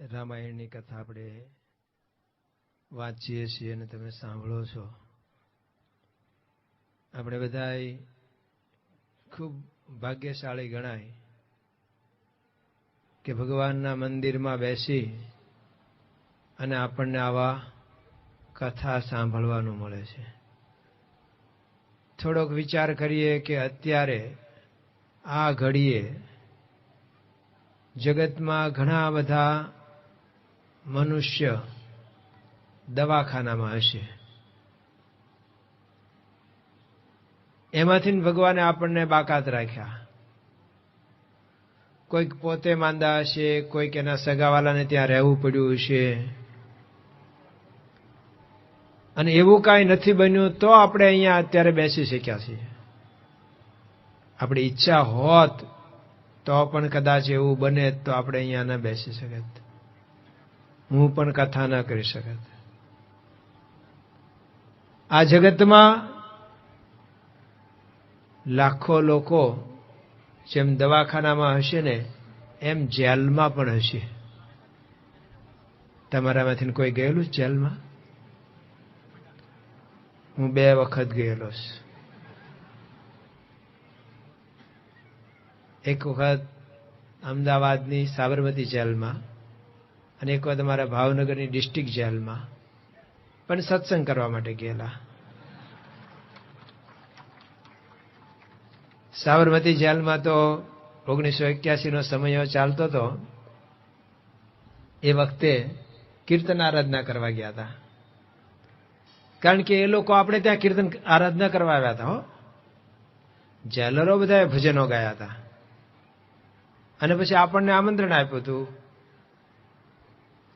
રામાયણની કથા આપણે વાંચીએ છીએ અને તમે સાંભળો છો. આપણે બધા ખૂબ ભાગ્યશાળી ગણાય કે ભગવાનના મંદિરમાં બેસી અને આપણને આવા કથા સાંભળવાનું મળે છે. થોડોક વિચાર કરીએ કે અત્યારે આ ઘડીએ જગતમાં ઘણા બધા મનુષ્ય દવાખાનામાં હશે. એમાંથી ભગવાને આપણને બાકાત રાખ્યા. કોઈક પોતે માંદા હશે, કોઈક એના સગાવાલાને ત્યાં રહેવું પડ્યું હશે, અને એવું કાંઈ નથી બન્યું તો આપણે અહીંયા અત્યારે બેસી શક્યા છીએ. આપણી ઈચ્છા હોત તો પણ કદાચ એવું બને તો આપણે અહીંયા ન બેસી શકત, હું પણ કથા ન કરી શકત. આ જગતમાં લાખો લોકો જેમ દવાખાનામાં હશે ને એમ જેલમાં પણ હશે. તમારામાંથી કોઈ ગયેલું જેલમાં? હું 2 વખત ગયેલો છું. એક વખત અમદાવાદની સાબરમતી જેલમાં અને એક વખત અમારા ભાવનગરની ડિસ્ટ્રિક્ટ જેલમાં, પણ સત્સંગ કરવા માટે ગયેલા. સાબરમતી જેલમાં તો 1981નો સમય ચાલતો હતો. એ વખતે કીર્તન આરાધના કરવા ગયા હતા. કારણ કે એ લોકો આપણે ત્યાં કીર્તન આરાધના કરવા આવ્યા હતા. જેલરો બધાએ ભજનો ગાયા હતા અને પછી આપણને આમંત્રણ આપ્યું હતું.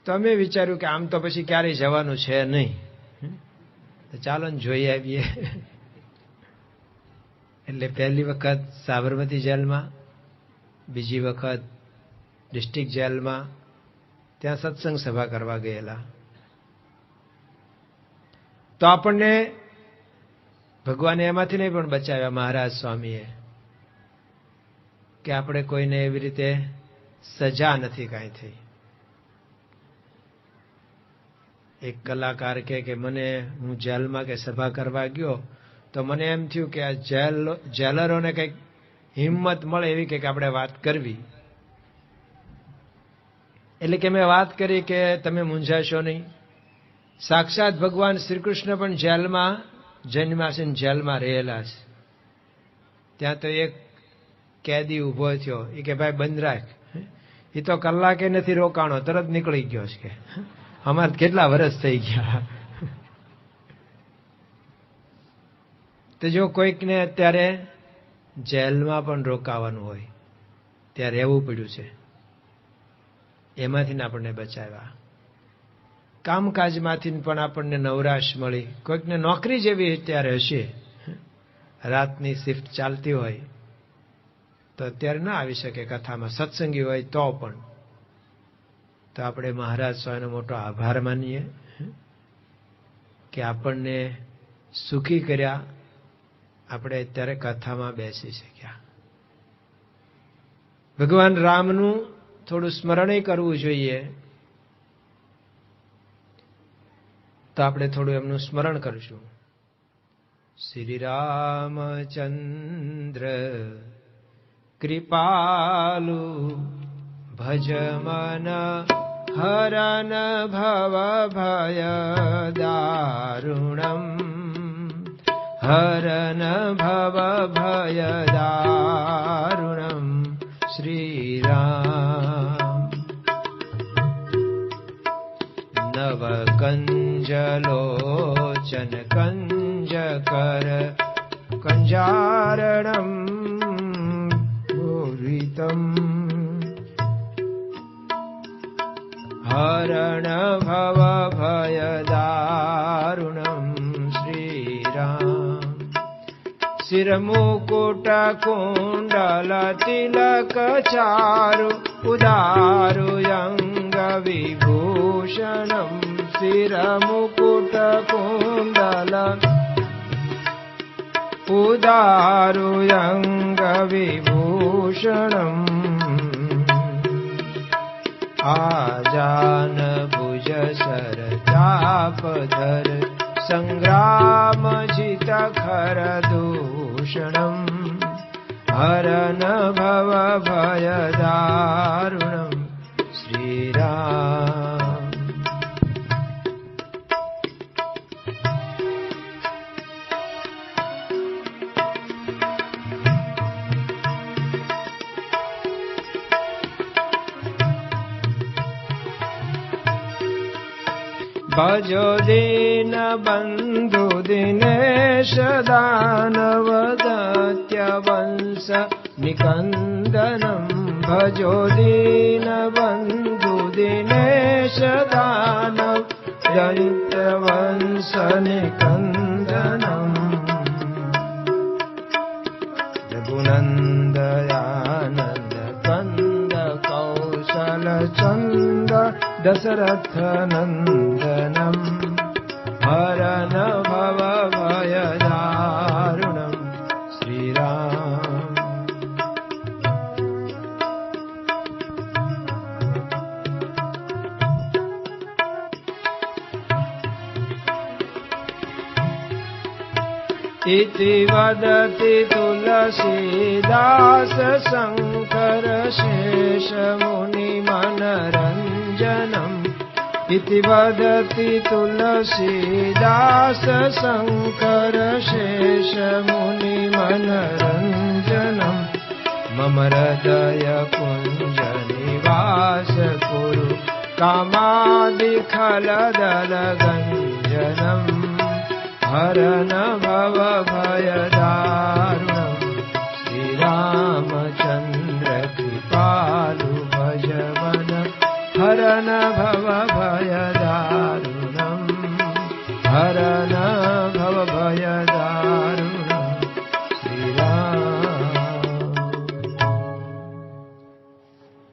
તો અમે વિચાર્યું કે આમ તો પછી ક્યારેય જવાનું છે નહીં, ચાલો ને જોઈ આવીએ. એટલે પહેલી વખત સાબરમતી જેલમાં, બીજી વખત ડિસ્ટ્રિક્ટ જેલમાં ત્યાં સત્સંગ સભા કરવા ગયેલા. તો આપણને ભગવાને એમાંથી નહીં પણ બચાવ્યા મહારાજ સ્વામીએ, કે આપણે કોઈને એવી રીતે સજા નથી કાંઈ થઈ. એક કલાકાર કે મને હું જેલમાં કે સભા કરવા ગયો તો મને એમ થયું કે આ જેલરોને કંઈક હિંમત મળે એવી કંઈક આપણે વાત કરવી. એટલે કે મેં વાત કરી કે તમે મૂંઝાશો નહીં, સાક્ષાત ભગવાન શ્રી કૃષ્ણ પણ જેલમાં જન્મ્યા છે, જેલમાં રહેલા છે. ત્યાં તો એક કેદી ઉભો થયો, એ કે ભાઈ બંધ રાખ. એ તો કલાકે નથી રોકાણો, તરત નીકળી ગયો છે. કે અમારે કેટલા વર્ષ થઈ ગયા. તો જો કોઈકને અત્યારે જેલમાં પણ રોકાવાનું હોય ત્યાં રહેવું પડ્યું છે, એમાંથી આપણને બચાવ્યા. કામકાજમાંથી પણ આપણને નવરાશ મળી. કોઈકને નોકરી જેવી અત્યારે હશે, રાતની શિફ્ટ ચાલતી હોય તો અત્યારે ના આવી શકે કથામાં, સત્સંગી હોય તો પણ. તો આપણે મહારાજ સ્વામીનો મોટો આભાર માનીએ કે આપણને સુખી કર્યા, આપણે અત્યારે કથામાં બેસી શક્યા. ભગવાન રામનું થોડું સ્મરણ કરવું જોઈએ, તો આપણે થોડું એમનું સ્મરણ કરશું. શ્રી રામચંદ્ર કૃપાલુ ભજમન હરન ભવ ભય દારુણમ, હરન ભવ ભય દારુણમ શ્રી રામ. નવ કંજલોચન કંજકર કંજારણમ ભૂરિતમ, હરણ ભવ ભય દારુણમ શ્રી રામ. શિરમુકુટ કુંડલ તિલક ચારુ ઉદારુ અંગ વિભૂષણમ, શિરમુકુટ કુંડલ ઉદારુ અંગ વિભૂષણમ, આજાન ભુજ સર ચાપધર સંગ્રામ જીત ખર દૂષણમ હરન ભવ ભય દારુણમ શ્રીરામ. ભજો દીન બંધુ દિનેશ દાનવ દત્ય વંશ નિકંદનમ ભજો દીન બંધુ દિનેશ દાનવ દત્ય વંશ નિકંદનમ રઘુનંદયાનંદ કંદ કૌશલ ચંદ દશરથ નંદનમ હરન ભવ ભય દારુણમ શ્રીરામ. ઇતિ વદતિ તુલસીદાસ શંકર શેષ મુનિ મનરંજનમ ઇતિ વદતિ તુલસીદાસ શંકર શેષ મુનિ મનરંજનમ મમ હૃદય કુંજ નિવાસ કુરુ કામાદિ ખલદલ ગંજનમ હરન ભવ ભય દારુણમ શ્રીરામચંદ્ર કૃપાલુ ભજવન હરન ભવ ભય દારુણમ હરન ભવ ભય દારુણમ શ્રીરામ.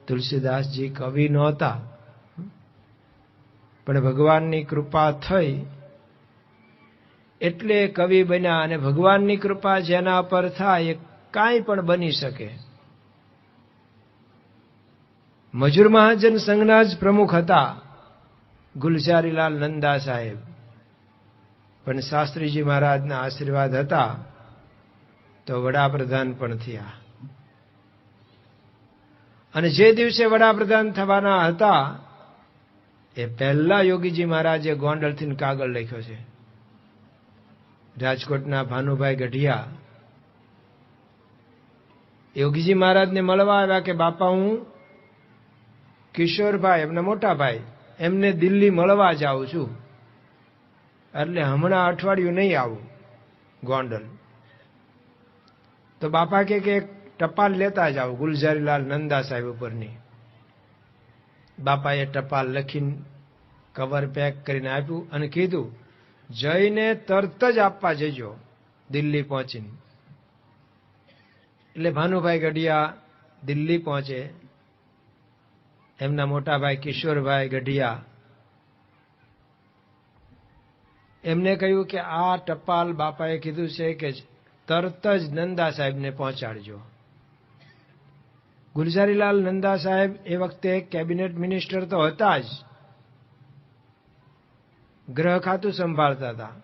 તુલસીદાસજી કવિ નહોતા, પણ ભગવાનની કૃપા થઈ એટલે કવિ બન્યા. અને ભગવાનની કૃપા જેના પર થાય એ કાંઈ પણ બની શકે. મજૂર મહાજન સંઘના જ પ્રમુખ હતા ગુલઝારીલાલ નંદા સાહેબ, પણ શાસ્ત્રીજી મહારાજના આશીર્વાદ હતા તો વડાપ્રધાન પણ થયા. અને જે દિવસે વડાપ્રધાન થવાના હતા એ પહેલા યોગીજી મહારાજે ગોંડલથી કાગળ લખ્યો છે. રાજકોટના ભાનુભાઈ ગઢિયા યોગીજી મહારાજને મળવા આવ્યા કે બાપા હું કિશોરભાઈ એમના મોટા ભાઈ એમને દિલ્હી મળવા જાઉં છું, એટલે હમણાં અઠવાડિયું નહીં આવું ગોંડલ. તો બાપા કે એક ટપાલ લેતા જાઓ ગુલઝારીલાલ નંદા સાહેબ ઉપરની. બાપાએ ટપાલ લખીને કવર પેક કરીને આપ્યું અને કીધું જઈને તરત જ આપવા જજો દિલ્હી પહોંચીને. એટલે ભાનુભાઈ ગઢિયા દિલ્હી પહોંચે. એમના મોટા ભાઈ કિશોરભાઈ ગઢિયા એમને કહ્યું કે આ ટપાલ બાપાએ કીધું છે કે તરત જ નંદા સાહેબને પહોંચાડજો. ગુલઝારીલાલ નંદા સાહેબ એ વખતે કેબિનેટ મિનિસ્ટર તો હતા જ, ગ્રહ ખાતું સંભાળતા હતા.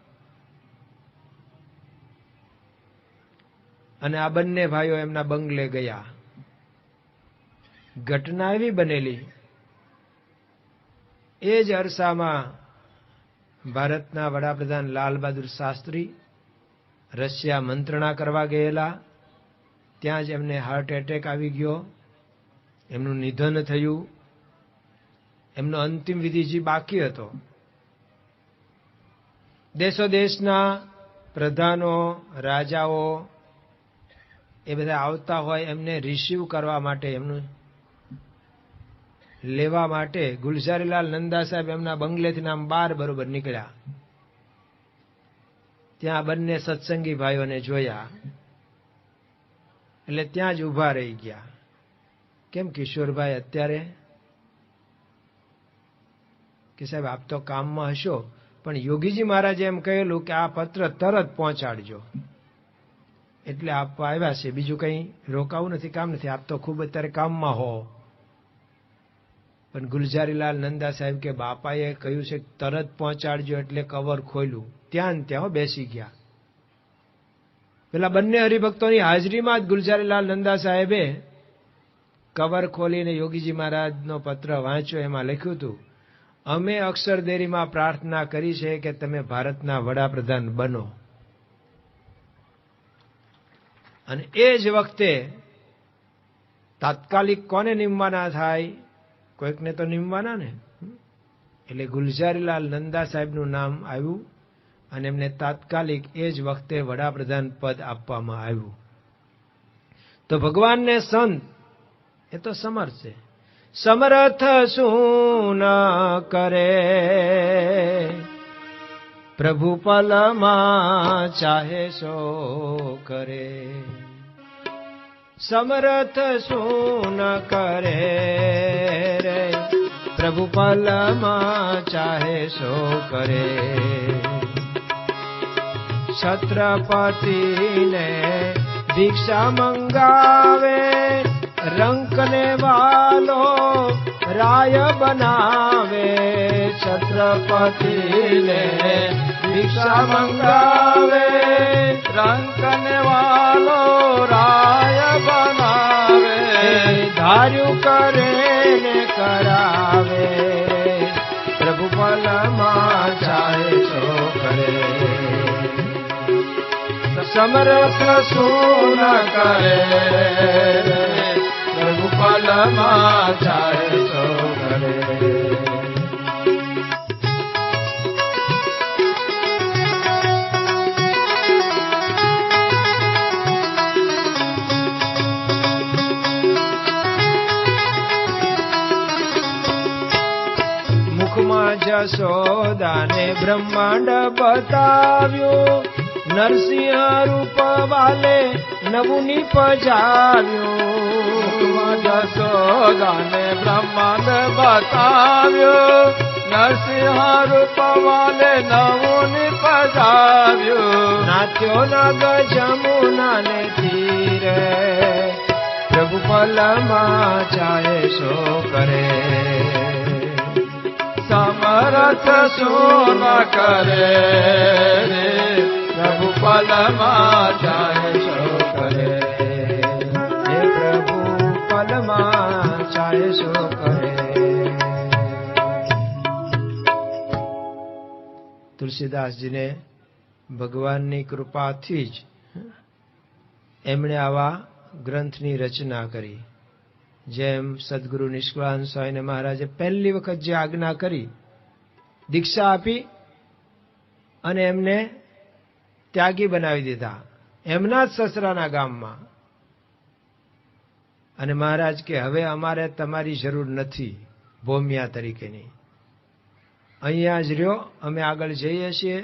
અને આ બંને ભાઈઓ એમના બંગલે ગયા. ઘટના એવી બનેલી એ જ અરસામાં ભારતના વડાપ્રધાન લાલ બહાદુર શાસ્ત્રી રશિયા મંત્રણા કરવા ગયેલા. ત્યાં જ એમને હાર્ટ એટેક આવી ગયો, એમનું નિધન થયું. એમનો અંતિમ વિધિ જે બાકી હતો. દેશો દેશના પ્રધાનો રાજાઓ એ બધા આવતા હોય એમને રિસીવ કરવા માટે, એમનું લેવા માટે ગુલઝારીલાલ નંદા સાહેબ એમના બંગલેથી આમ બાર બરોબર નીકળ્યા. ત્યાં બંને સત્સંગી ભાઈઓને જોયા એટલે ત્યાં જ ઊભા રહી ગયા. કેમ કિશોરભાઈ અત્યારે? કે સાહેબ આપ તો કામમાં હશો, પણ યોગીજી મહારાજે એમ કહેલું કે આ પત્ર તરત પહોંચાડજો, એટલે આપવા આવ્યા છે. બીજું કંઈ રોકાવું નથી, કામ નથી. આપ તો ખૂબ અત્યારે કામમાં હો. પણ ગુલજારીલાલ નંદા સાહેબ કે બાપાએ કહ્યું છે તરત પહોંચાડજો, એટલે કવર ખોલ્યું, ત્યાં ત્યાં બેસી ગયા. પેલા બંને હરિભક્તોની હાજરીમાં જ ગુલજારીલાલ નંદા સાહેબે કવર ખોલીને યોગીજી મહારાજનો પત્ર વાંચ્યો. એમાં લખ્યું હતું, અમે અક્ષરદેરીમાં પ્રાર્થના કરી છે કે તમે ભારતના વડાપ્રધાન બનો. અને એ જ વખતે તાત્કાલિક કોને નિમવાના થાય? કોઈકને તો નિમવાના ને. એટલે ગુલજારીલાલ નંદા સાહેબનું નામ આવ્યું અને એમને તાત્કાલિક એ જ વખતે વડાપ્રધાન પદ આપવામાં આવ્યું. તો ભગવાનને સંત એ તો સમર્થ છે. સમર્થ શું ન કરે, પ્રભુ પલમાં ચાહે સો કરે. સમર્થ શું ન કરે રે, પ્રભુ પલમાં ચાહે સો કરે. છત્રપતિને ભિક્ષા મંગાવે, રંકને વાલો રાય બનાવે. છત્રપતિને ભિક્ષા મંગાવે, રંકને વાલો રાય બનાવે. ધાર્યું કરે ને કરાવે, પ્રભુ પલમાં ચાહે સો કરે. સમર્થ શું ન કરે, પ્રભુ પલમાં ચાહે સો કરે. મુખમાં જશોદાને બ્રહ્માંડ બતાવ્યું, નરસિંહ રૂપ વાલે નવું નિપજાવ્યું. જશોદાને બ્રહ્માંડ બતાવ્યું, નરસિંહ રૂપ વાલે નવું નિપજાવ્યું. નાથ્યો નગ જમુનાને તીરે, પ્રભુ પલમાં ચાહે સો કરે. સમર્થ શું ન કરે, પ્રભુ પલમાં ચાહે સો કરે. હે પ્રભુ પલમાં ચાહે સો કરે. તુલસીદાસજીને ભગવાનની કૃપાથી જ એમણે આવા ગ્રંથની રચના કરી. જેમ સદગુરુ નિષ્કળાનંદ સ્વામી મહારાજે પહેલી વખત જે આજ્ઞા કરી, દીક્ષા આપી અને એમને ત્યાગી બનાવી દીધા એમના જ સસરાના ગામમાં. અને મહારાજ કે હવે અમારે તમારી જરૂર નથી ભોમિયા તરીકેની, અહીંયા જ રહ્યો, અમે આગળ જઈએ છીએ.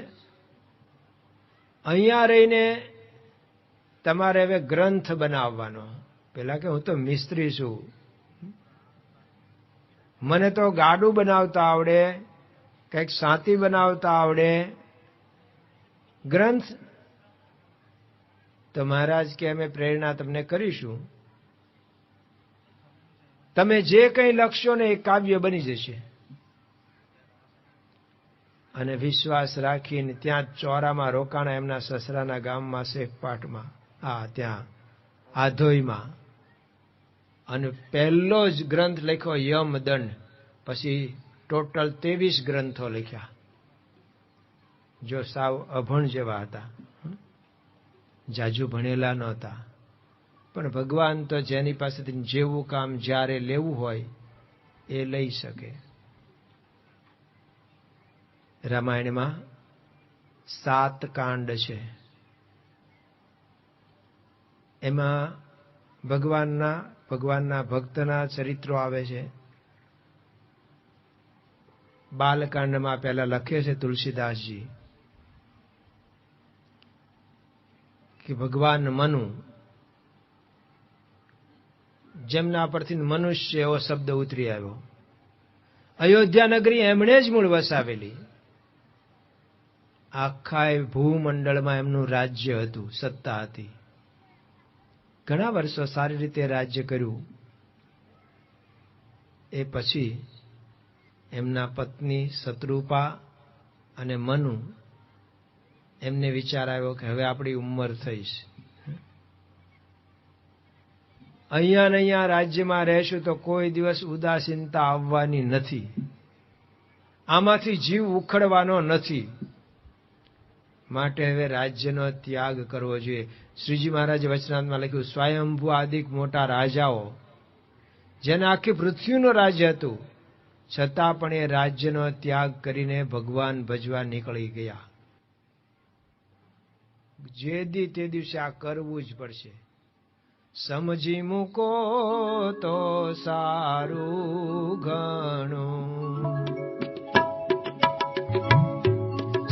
અહીંયા રહીને તમારે હવે ગ્રંથ બનાવવાનો. પેલા કે હું તો મિસ્ત્રી છું, મને તો ગાડું બનાવતા આવડે, કંઈક સાંતી બનાવતા આવડે, ગ્રંથ તો મહારાજ કે અમે પ્રેરણા તમને કરીશું, તમે જે કંઈ લખશો ને એ કાવ્ય બની જશે. અને વિશ્વાસ રાખીને ત્યાં ચોરામાં રોકાણા એમના સસરાના ગામમાં શેખપાટમાં, ત્યાં આધોઈમાં. અને પહેલો જ ગ્રંથ લખ્યો યમદંડ. પછી ટોટલ 23 ગ્રંથો લખ્યા. જો સાવ અભણ જેવા હતા, જાજુ ભણેલા નહોતા, પણ ભગવાન તો જેની પાસેથી જેવું કામ જ્યારે લેવું હોય એ લઈ શકે. રામાયણમાં 7 કાંડ છે. એમાં ભગવાનના ભક્તના ચરિત્રો આવે છે. બાલકાંડમાં પહેલા લખે છે તુલસીદાસજી કે ભગવાન મનુ, જેમના પરથી મનુષ્ય એવો શબ્દ ઉતરી આવ્યો. અયોધ્યા નગરી એમણે જ મૂળ વસાવેલી. આખા ભૂમંડળમાં એમનું રાજ્ય હતું, સત્તા હતી. ઘણા વર્ષો સારી રીતે રાજ્ય કર્યું. એ પછી એમના પત્ની શત્રુપા અને મનુ, એમને વિચાર આવ્યો કે હવે આપણી ઉંમર થઈશ, અહીંયા ને અહીંયા રાજ્યમાં રહેશું તો કોઈ દિવસ ઉદાસીનતા આવવાની નથી, આમાંથી જીવ ઉખડવાનો નથી, માટે હવે રાજ્યનો ત્યાગ કરવો જોઈએ. શ્રીજી મહારાજે વચનામૃતમાં લખ્યું, સ્વયંભૂ આદિક મોટા રાજાઓ જેને આખી પૃથ્વીનું રાજ્ય હતું, છતાં પણ એ રાજ્યનો ત્યાગ કરીને ભગવાન ભજવા નીકળી ગયા. જે દી તે દિવસે આ કરવું જ પડશે. સમજી મૂકો તો સારું ઘણું,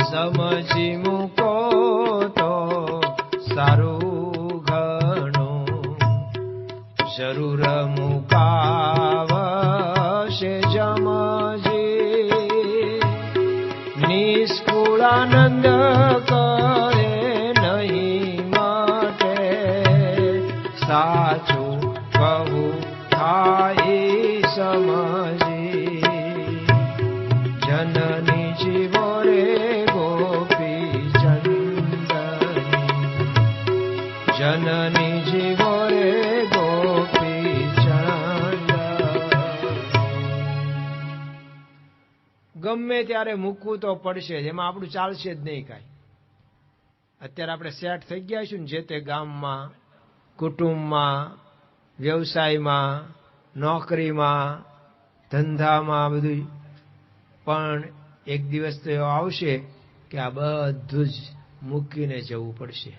સમજી મૂકો તો સારું ઘણું, જરૂર મુકાવશે જમજી, નિષ્કુળાનંદ કરે નહીં માટે, સાચું કહું થાય સમજી, જનની જીવો રે ગોપી ચંદની, જનની જીવો રે ગોપી ચંદ. ગમે ત્યારે મૂકવું તો પડશે જ, એમાં આપણું ચાલશે જ નહીં કાંઈ. અત્યારે આપણે સેટ થઈ ગયા છું ને જે તે ગામમાં, કુટુંબમાં, વ્યવસાયમાં, નોકરીમાં, ધંધામાં, બધું. પણ એક દિવસ તો એવો આવશે કે આ બધું જ મૂકીને જવું પડશે,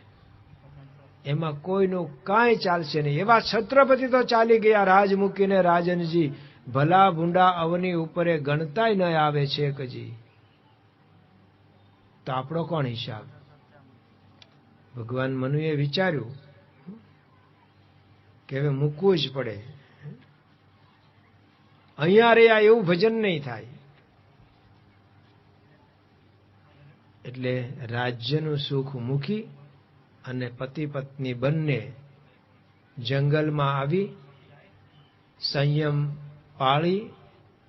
એમાં કોઈનું કાંઈ ચાલશે નહીં. એવા છત્રપતિ તો ચાલી ગયા રાજ મૂકીને રાજનજી, ભલા ભૂંડા અવની ઉપરે ગણતાય ન આવે છે કજી. તો આપણો કોણ હિસાબ? ભગવાન મનુએ વિચાર્યું કે હવે મૂકવું જ પડે, અહીંયા રહ્યા એવું ભજન નહીં થાય. એટલે રાજ્યનું સુખ મૂકી અને પતિ પત્ની બંને જંગલમાં આવી સંયમ પાળી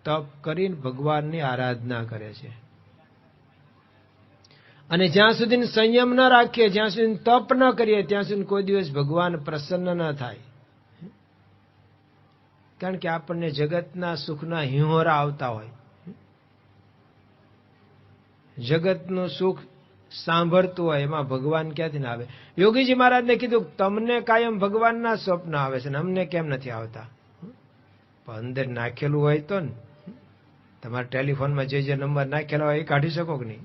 તપ કરીને ભગવાનની આરાધના કરે છે. અને જ્યાં સુધી સંયમ ન રાખીએ, જ્યાં સુધી તપ ન કરીએ, ત્યાં સુધી કોઈ દિવસ ભગવાન પ્રસન્ન ન થાય. કારણ કે આપણને જગતના સુખના હિંહોરા આવતા હોય, જગતનું સુખ સાંભળતું હોય, એમાં ભગવાન ક્યાંથી ના આવે? યોગીજી મહારાજને કીધું તમને કાયમ ભગવાનના સ્વપ્ન આવે છે ને અમને કેમ નથી આવતા? પણ અંદર નાખેલું હોય તો ને, તમારા ટેલિફોનમાં જે નંબર નાખેલા હોય એ કાઢી શકો કે નહીં?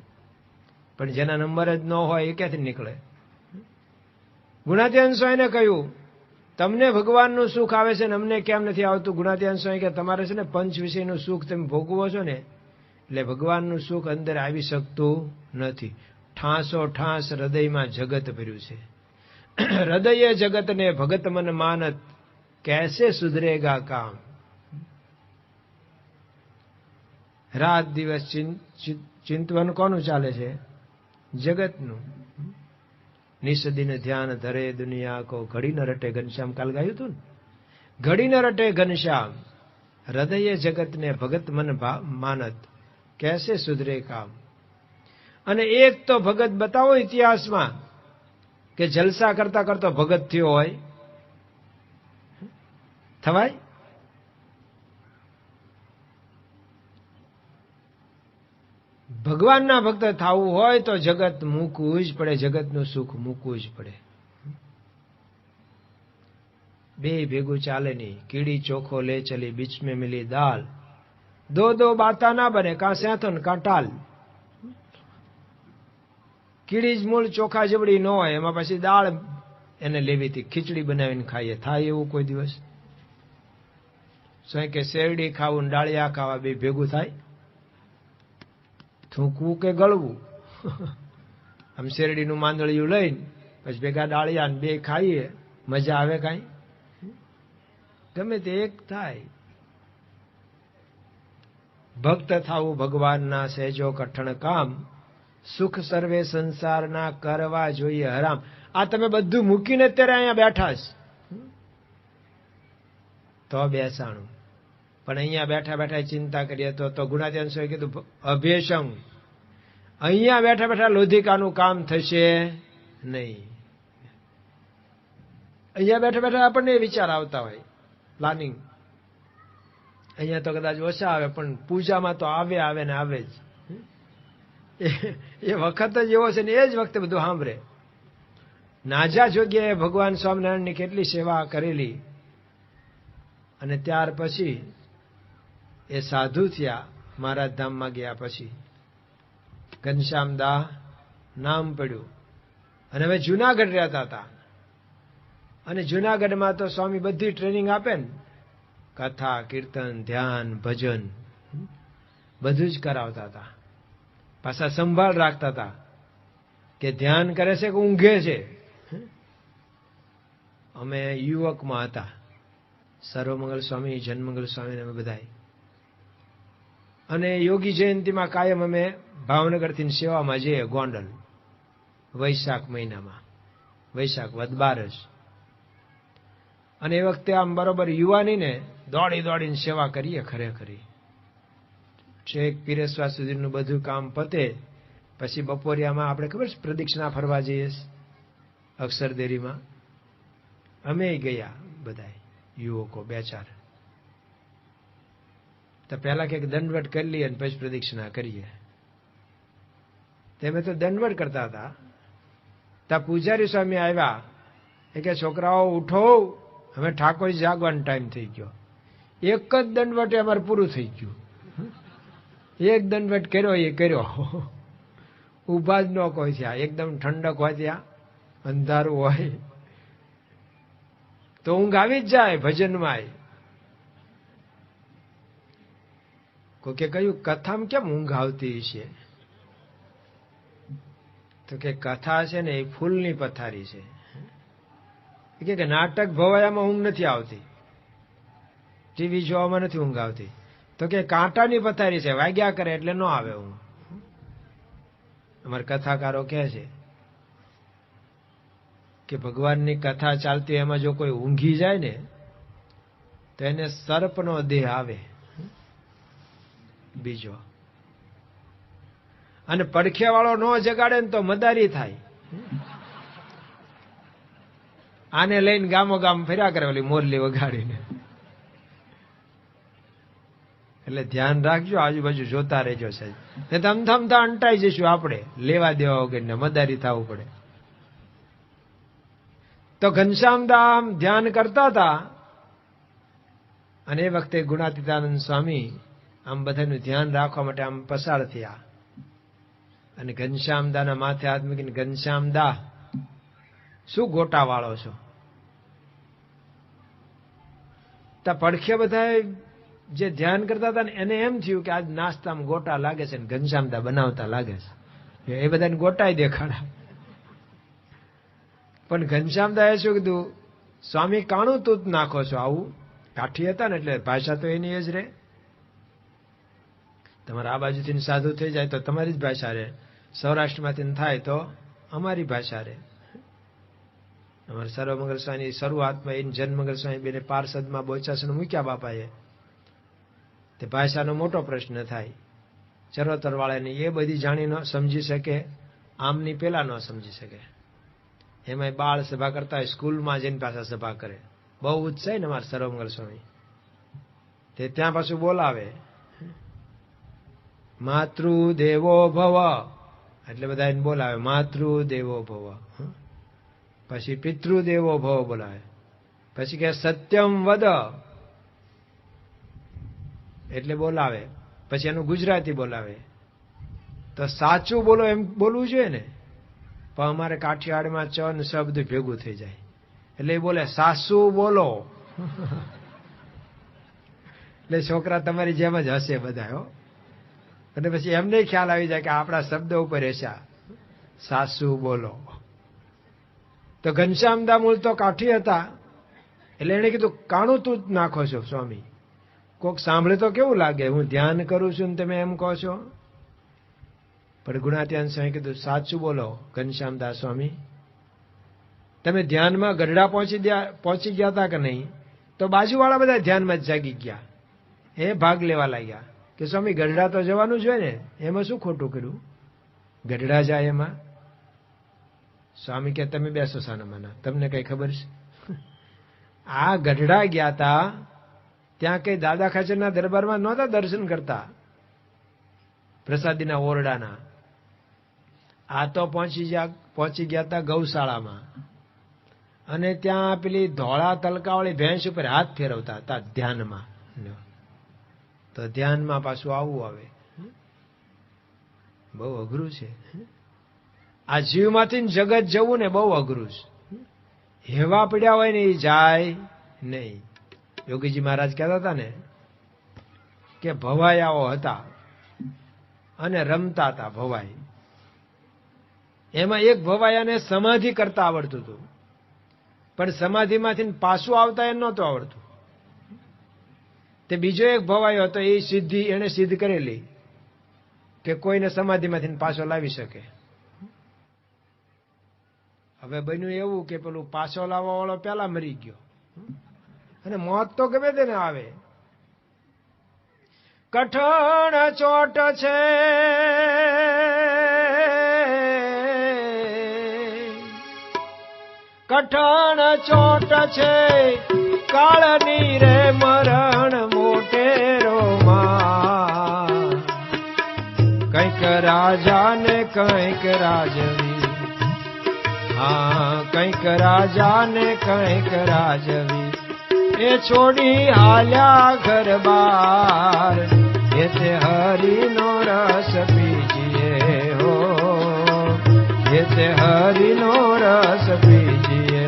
પણ જેના નંબર જ ન હોય એ ક્યાંથી નીકળે? ગુણાતીતાનંદ સ્વામીને કહ્યું તમને ભગવાનનું સુખ આવે છે ને અમને કેમ નથી આવતું? ગુણાતીતાનંદ સ્વામી કે તમારે છે ને પંચ વિષયનું સુખ તમે ભોગવો છો ને, એટલે ભગવાનનું સુખ અંદર આવી શકતું નથી. ઠાંસો ઠાંસ હૃદયમાં જગત ભર્યું છે. હૃદય જગતને ભગત મન માનત, કેસે સુધરેગા કામ. રાત દિવસ ચિંતવન કોનું ચાલે છે? જગતનું. નિષદિન ધ્યાન ધરે દુનિયા કો, ઘડી ન રટે ઘનશ્યામ. કાલ ગાયું હતું ને, ઘડી ન રટે ઘનશ્યામ, હૃદય જગતને ભગત મન માનત, કેસે સુધરે કામ. અને એક તો ભગત બતાવો ઇતિહાસમાં કે જલસા કરતા કરતો ભગત થયો હોય? થવાય? ભગવાનના ભક્ત થવું હોય તો જગત મૂકવું જ પડે, જગતનું સુખ મૂકવું જ પડે. બે ભેગું ચાલે નહીં. કીડી ચોખો લે ચલી, બીચ में मिली दाल, दो दो बाता ना बने, કાં સેથન કાં ટાલ. કીડી જ મૂળ ચોખા જબડી ન હોય, એમાં પછી દાળ એને લેવી હતી, ખીચડી બનાવીને ખાઈએ. થાય એવું કોઈ દિવસ? શું કે શેરડી ખાવું ડાળિયા ખાવા બે ભેગું થાય? થૂંકવું કે ગળવું? આમ શેરડીનું માંદળિયું લઈને પછી ભેગા ડાળિયા બે ખાઈએ, મજા આવે કાંઈ? ગમે તે એક થાય. ભક્ત થાવું ભગવાનના સહેજો કઠણ કામ, સુખ સર્વે સંસારના કરવા જોઈએ હરામ. આ તમે બધું મૂકીને અત્યારે અહીંયા બેઠા છો તો બેસાણું. પણ અહીંયા બેઠા બેઠા ચિંતા કરીએ તો ગુણાત્યાન સ્વામી કીધું અભ્યેશમ, અહીંયા બેઠા બેઠા લોધિકાનું કામ થશે નહીં. અહીંયા બેઠા બેઠા આપણને વિચાર આવતા હોય પ્લાનિંગ, અહીંયા તો કદાચ ઓછા આવે પણ પૂજામાં તો આવે ને આવે જ. એ વખત જ એવો છે ને એ જ વખતે બધું સાંભળે. નાજા જોગ્યાએ ભગવાન સ્વામિનારાયણની કેટલી સેવા કરેલી, અને ત્યાર પછી એ સાધુ થયા. મહારાજ ધામમાં ગયા પછી ઘનશ્યામદાસ નામ પડ્યું, અને હવે જુનાગઢ રહેતા હતા. અને જુનાગઢમાં તો સ્વામી બધી ટ્રેનિંગ આપે ને, કથા, કીર્તન, ધ્યાન, ભજન બધું જ કરાવતા હતા. પાછા સંભાળ રાખતા હતા કે ધ્યાન કરે છે કે ઊંઘે છે. અમે યુવકમાં હતા, સર્વમંગલ સ્વામી, જનમંગલ સ્વામી, અમે બધા. અને યોગી જયંતિમાં કાયમ અમે ભાવનગરથી સેવામાં જઈએ ગોંડલ, વૈશાખ મહિનામાં, વૈશાખ વદ 12. અને એ વખતે આમ બરોબર યુવાનીને દોડી દોડીને સેવા કરીએ ખરેખરી. છેક પીરસવા સુધીનું બધું કામ પતે પછી બપોરિયામાં આપણે ખબર છે પ્રદક્ષિણા ફરવા જઈએ અક્ષરદેરીમાં, અમે ગયા બધા યુવકો 2-4. તો પહેલા કંઈક દંડવટ કરી લઈએ અને પછી પ્રદક્ષિણા કરીએ. તેમે તો દંડવટ કરતા હતા. ત્યાં પૂજારી સ્વામી આવ્યા, એ કે છોકરાઓ ઉઠો, હવે ઠાકોરજી જાગવાનો ટાઈમ થઈ ગયો. એક જ દંડવટે અમારે પૂરું થઈ ગયું. એક દંડવટ કર્યો એ કર્યો, ઉભા જ ન કોઈ થયા. એકદમ ઠંડક હોય ત્યાં, અંધારું હોય તો ઊંઘ આવી જ જાય ભજનમાં. કોકે કહ્યું કથામાં કેમ ઊંઘ આવતી છે? તો કે કથા છે ને એ ફૂલની પથારી છે. કે નાટક ભવાયામાં ઊંઘ નથી આવતી, ટીવી જોવામાં નથી ઊંઘ આવતી. તો કે કાંટાની પથારી છે, વાગ્યા કરે એટલે ન આવે ઊંઘ. અમારા કથાકારો કહે છે કે ભગવાનની કથા ચાલતી એમાં જો કોઈ ઊંઘી જાય ને તો એને સર્પનો દેહ આવે બીજો. અને પડખે વાળો ન જગાડે ને તો મદારી થાય. આને લઈને ગામો ગામ ફર્યા કરે ઓલી મોરલી વગાડીને. એટલે ધ્યાન રાખજો, આજુબાજુ જોતા રહેજો સાહેબ, ને થમથમતા અંટાઈ જઈશું આપણે, લેવા દેવા વગર મદારી થવું પડે. તો ઘનશ્યામદાસ ધ્યાન કરતા હતા, અને એ વખતે ગુણાતીતાનંદ સ્વામી આમ બધાનું ધ્યાન રાખવા માટે આમ પસાર થયા. અને ઘનશ્યામદાના માથે હાથ મૂકીને, ઘનશ્યામદા શું ગોટા વાળો છો? તા પડખે બધા જે ધ્યાન કરતા હતા ને એને એમ થયું કે આજ નાસ્તામાં ગોટા લાગે છે ને ઘનશ્યામદા બનાવતા લાગે છે, એ બધાને ગોટાય દેખાડા. પણ ઘનશ્યામદાએ શું કીધું, સ્વામી કાણું તૂત નાખો છો. આવું કાઠી હતા ને એટલે ભાષા તો એની જ રે. તમારે આ બાજુથી સાધુ થઈ જાય તો તમારી જ ભાષા રહે, સૌરાષ્ટ્રમાંથી થાય તો અમારી ભાષા રહે. અમારે સર્વમંગલ સ્વામી શરૂઆતમાં એને જનમંગલ સ્વામી બેને પાર્ષદમાં બોચાસન મૂક્યા બાપાએ, તે ભાષાનો મોટો પ્રશ્ન થાય. ચરોતર વાળાને એ બધી જાણી ન સમજી શકે, આમની પેલા ન સમજી શકે. એમાં બાળ સભા કરતા હોય, સ્કૂલમાં જઈને પાછા સભા કરે. બહુ ઉત્સાહ ને અમારા સર્વમંગલ સ્વામી, તે ત્યાં પાછું બોલાવે માતૃદેવો ભવ, એટલે બધા એને બોલાવે માતૃદેવો ભવ. પછી પિતૃદેવો ભવ બોલાવે. પછી કે સત્યમ વદ એટલે બોલાવે. પછી એનું ગુજરાતી બોલાવે. તો સાચું બોલો એમ બોલવું જોઈએ ને, પણ અમારે કાઠિયાવાડમાં ચ ને શબ્દ ભેગું થઈ જાય એટલે એ બોલે સાસુ બોલો. એટલે છોકરા તમારી જેમ જ હશે બધા હો. અને પછી એમને ખ્યાલ આવી જાય કે આપણા શબ્દ ઉપર હશા, સાસુ બોલો. તો ઘનશ્યામદા મૂળ તો કાઠી હતા, એટલે એને કીધું કાણું તું જ નાખો છો સ્વામી. કોક સાંભળે તો કેવું લાગે, હું ધ્યાન કરું છું ને તમે એમ કહો છો. પણ ગુણાત્યાન સ્વામી કીધું સાચું બોલો ઘનશ્યામદાસ સ્વામી, તમે ધ્યાનમાં ગઢડા પહોંચી ગયા હતા કે નહીં? તો બાજુવાળા બધા ધ્યાનમાં જ જાગી ગયા. એ ભાગ લેવા લાગ્યા કે સ્વામી ગઢડા તો જવાનું જ હોય ને, એમાં શું ખોટું કર્યું? ગઢડા જાય એમાં? સ્વામી કે તમે બેસો સાનામાના, તમને કઈ ખબર છે? આ ગઢડા ગયા તા ત્યાં કઈ દાદા ખાચરના દરબારમાં નહોતા દર્શન કરતા પ્રસાદીના ઓરડાના. આ તો પહોંચી ગયા હતા ગૌશાળામાં, અને ત્યાં પેલી ધોળા તલકાવાળી ભેંસ ઉપર હાથ ફેરવતા હતા ધ્યાનમાં. તો ધ્યાનમાં પાછું આવવું આવે, બહુ અઘરું છે. આ જીવમાંથી જગત જવું ને બહુ અઘરું છે. હેવા પડ્યા હોય ને એ જાય નહીં. યોગીજી મહારાજ કહેતા હતા ને કે ભવાયાઓ હતા અને રમતા હતા ભવાઈ. એમાં એક ભવાયાને સમાધિ કરતા આવડતું હતું, પણ સમાધિમાંથી પાછું આવતા એ નહોતું આવડતું. તે બીજો એક ભવાયો હતો, એ સિદ્ધિ એને સિદ્ધ કરેલી કે કોઈને સમાધિમાંથી પાછો લાવી શકે. હવે બન્યું એવું કે પેલું પાછો લાવવા વાળો પેલા મરી ગયો, અને મોત તો ગમે તેને આવે. કઠણ ચોટ છે કઠણ ચોટ છે કાળની રે મરણ મોટેરો માં. કંઈક રાજા ને કંઈક રાજવી, હા કંઈક રાજા ને કંઈક રાજવી. એ છોડી હાલ્યા ઘર બાર, એ તે હરિનો રસ પીજીએ હો, એ તે હરિનો રસ પીજીએ.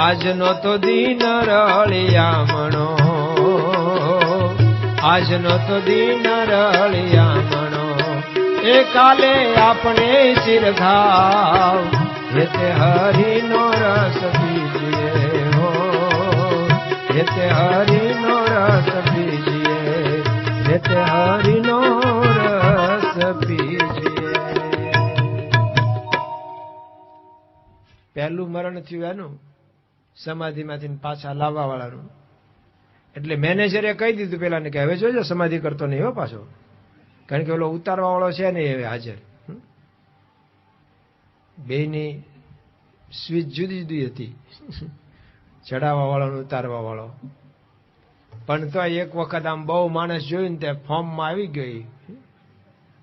આજનો તો દીન રળિયામણો, આજનો તો દીન રળિયામણો. એ કાલે આપણે ચિરઘાવ, એ તે હરિનો રસ પીજીએ હો, એ તે હરિનો રસ પીજીએ, એ તે હરિનો રસ પીજીએ. પહેલું મરણ થયું એનું સમાધિમાંથી પાછા લાવવા વાળાનું. એટલે મેનેજરે કહી દીધું પેલા ને કે હવે જોજો સમાધિ કરતો નહીં હો પાછો, કારણ કે ઓલો ઉતારવા વાળો છે ને હવે હાજર. બેની સ્વીચ જુદી જુદી હતી, ચડાવવા વાળો ને ઉતારવા વાળો. પણ તો એક વખત આમ બહુ માણસ જોયું ને તે ફોર્મમાં આવી ગઈ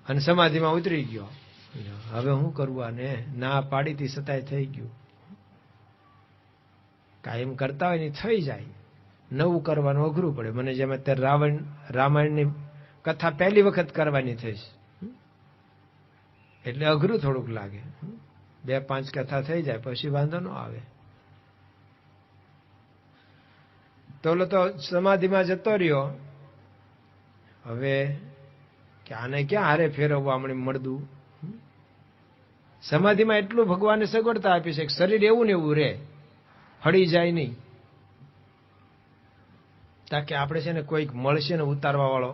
અને સમાધિમાં ઉતરી ગયો. હવે શું કરવું આને? ના પાડીથી સતાય થઈ ગયું. કાયમ કરતા હોય ને થઈ જાય, નવું કરવાનું અઘરું પડે. મને જેમ અત્યારે રામાયણની કથા પહેલી વખત કરવાની થઈશ એટલે અઘરું થોડુંક લાગે. 2-5 કથા થઈ જાય પછી વાંધો ન આવે. તો સમાધિમાં જતો રહ્યો. હવે કે આને ક્યાં હારે ફેરવવા હમણાં મળદું. સમાધિમાં એટલું ભગવાને સગવડતા આપી છે કે શરીર એવું ને એવું રહે, હળી જાય નહીં. તાકે આપણે છે ને કોઈક મળશે ને ઉતારવા વાળો,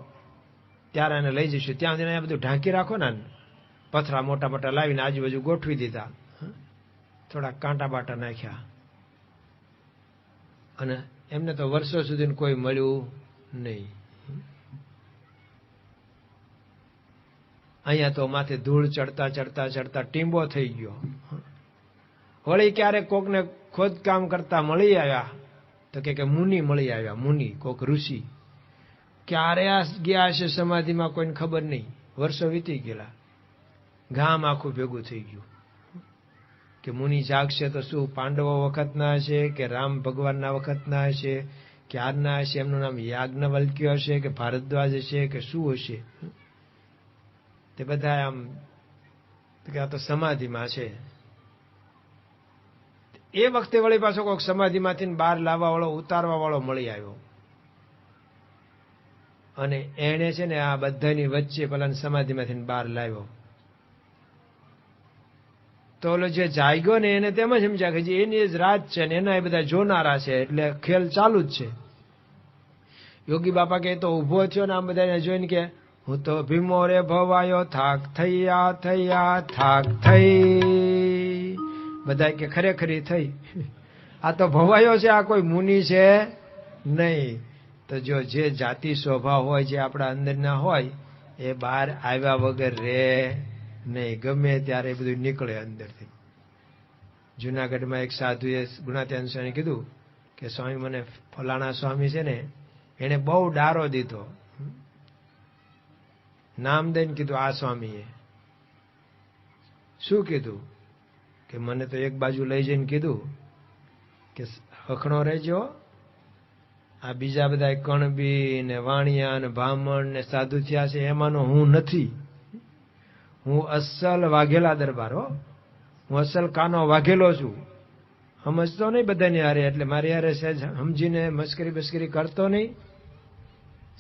ત્યારે એને લઈ જઈશું. ત્યાં સુધી બધું ઢાંકી રાખો ને, પથરા મોટા મોટા લાવીને આજુબાજુ ગોઠવી દીધા, થોડા કાંટા બાટા નાખ્યા, અને એમને તો વર્ષો સુધી કોઈ મળ્યું નહીં. અહીંયા તો માથે ધૂળ ચડતા ચડતા ચડતા ટીંબો થઈ ગયો. વળી ક્યારેક કોકને ખોદકામ કરતા મળી આવ્યા તો કે મુનિ મળી આવ્યા, મુનિ કોક ઋષિ. ક્યારે ગયા હશે સમાધિમાં કોઈને ખબર નહીં, વર્ષો વીતી ગયેલા. ગામ આખું ભેગું થઈ ગયું કે મુનિ જાગશે તો શું પાંડવો વખતના હશે કે રામ ભગવાનના વખતના હશે કે આજના હશે? એમનું નામ યાજ્ઞવલ્ક્ય હશે કે ભારદ્વાજ હશે કે શું હશે? તે બધા આમ આ તો સમાધિમાં છે. એ વખતે વળી પાછો કોઈક સમાધિમાંથી બહાર લાવવા વાળો, ઉતારવા વાળો મળી આવ્યો, અને એને છે ને આ બધાની વચ્ચે પેલા સમાધિમાંથી બહાર લાવ્યો. તો ઓલો જે જાગ્યો ને એને તેમ જ સમજ્યા કે એની જ રાત છે ને એના એ બધા જોનારા છે, એટલે ખેલ ચાલુ જ છે. યોગી બાપા કે તો ઉભો થયો ને આમ બધાને જોઈને કે હું તો ભીમો રે ભવાયો, થાક થયા થયા થાક થઈ. બધા કે ખરેખરી થઈ, આ તો ભવાયો છે, આ કોઈ મુનિ છે નહીં. તો જો જે જાતિ સ્વભાવ હોય, જે આપણા અંદરના હોય, એ બહાર આવ્યા વગર રે નહીં, ગમે ત્યારે બધું નીકળે અંદરથી. જુનાગઢમાં એક સાધુએ ગુણાત્યાન સ્વામી કીધું કે સ્વામી મને ફલાણા સ્વામી છે ને એને બહુ ડારો દીધો. નામ દઈને કીધું આ સ્વામીએ. શું કીધું કે મને તો એક બાજુ લઈ જઈને કીધું કે હખણો રહેજો, આ બીજા બધા કણબી ને વાણિયા ને બ્રાહ્મણ ને સાધુ થયા છે એમાંનો હું નથી. હું અસલ વાઘેલા દરબાર હો, હું અસલ કાનો વાઘેલો છું. સમજતો નહીં બધાની હારે, એટલે મારી હારે સહેજ સમજીને મસ્કરી બસ્કરી કરતો નહીં,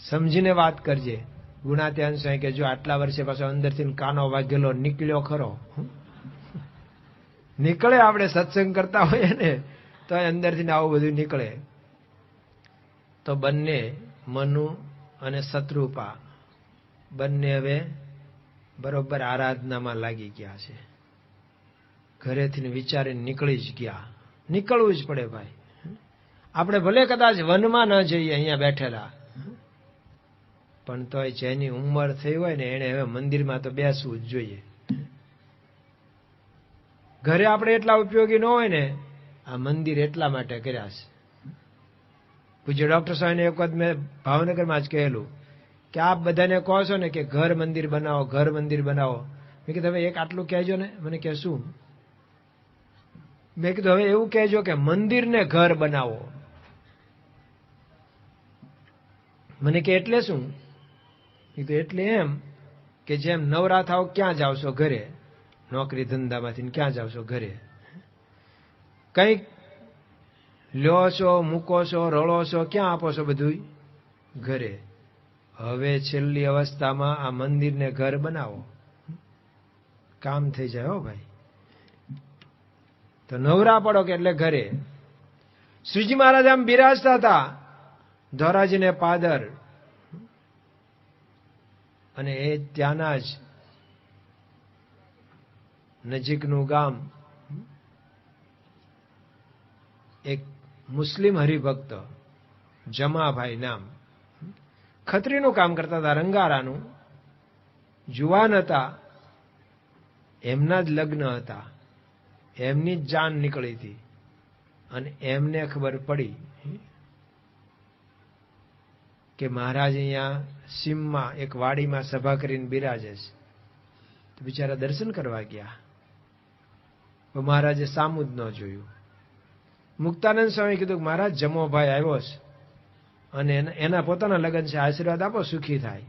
સમજીને વાત કરજે. ગુણાત્યાન સ્વામી કે જો આટલા વર્ષે પાછો અંદરથી કાનો વાઘેલો નીકળ્યો ખરો. નીકળે, આપણે સત્સંગ કરતા હોઈએ ને તો અંદરથી આવું બધું નીકળે. તો બંને મનુ અને શત્રુપા બંને હવે બરોબર આરાધનામાં લાગી ગયા છે. ઘરેથી વિચારીને નીકળી જ ગયા. નીકળવું જ પડે ભાઈ. આપણે ભલે કદાચ વનમાં ન જઈએ અહીંયા બેઠેલા, પણ તોય જેની ઉંમર થઈ હોય ને એને હવે મંદિરમાં તો બેસવું જ જોઈએ. ઘરે આપણે એટલા ઉપયોગી ન હોય ને, આ મંદિર એટલા માટે કર્યા છે. પૂજ્ય ડોક્ટર સાહેબને એક વખત મેં ભાવનગરમાં જ કહેલું કે આપ બધાને કહો છો ને કે ઘર મંદિર બનાવો, ઘર મંદિર બનાવો. મેં કીધું હવે એક આટલું કહેજો ને. મને કે શું? મેં કીધું હવે એવું કહેજો કે મંદિરને ઘર બનાવો. મને કે એટલે શું? કીધું એટલે એમ કે જેમ નવરા થાવ ક્યાં જાવ છો? ઘરે. નોકરી ધંધામાંથી ક્યાં જાવ છો? ઘરે. કંઈક લ્યો છો, મૂકો છો, રળો છો, ક્યાં આપો છો? બધું ઘરે. હવે છેલ્લી અવસ્થામાં આ મંદિરને ઘર બનાવો, કામ થઈ જાય હો ભાઈ. તો નવરા પડો કે એટલે ઘરે. શ્રીજી મહારાજ આમ બિરાજતા હતા, ધોરાજીને પાદર, અને એ ત્યાંના જ નજીકનું ગામ એક મુસ્લિમ હરિભક્ત જમાભાઈ નામ, ખત્રીનું કામ કરતા હતા, રંગારાનું. જુવાન હતા, એમના જ લગ્ન હતા, એમની જ જાન નીકળી હતી, અને એમને ખબર પડી કે મહારાજ અહીંયા સીમમાં એક વાડીમાં સભા કરીને બિરાજે છે. તો બિચારા દર્શન કરવા ગયા, મહારાજે સામું જ ન જોયું. મુક્તાનંદ સ્વામી કીધું કે મહારાજ જમોભાઈ આવ્યો છે અને એના પોતાના લગ્ન છે, આશીર્વાદ આપો, સુખી થાય.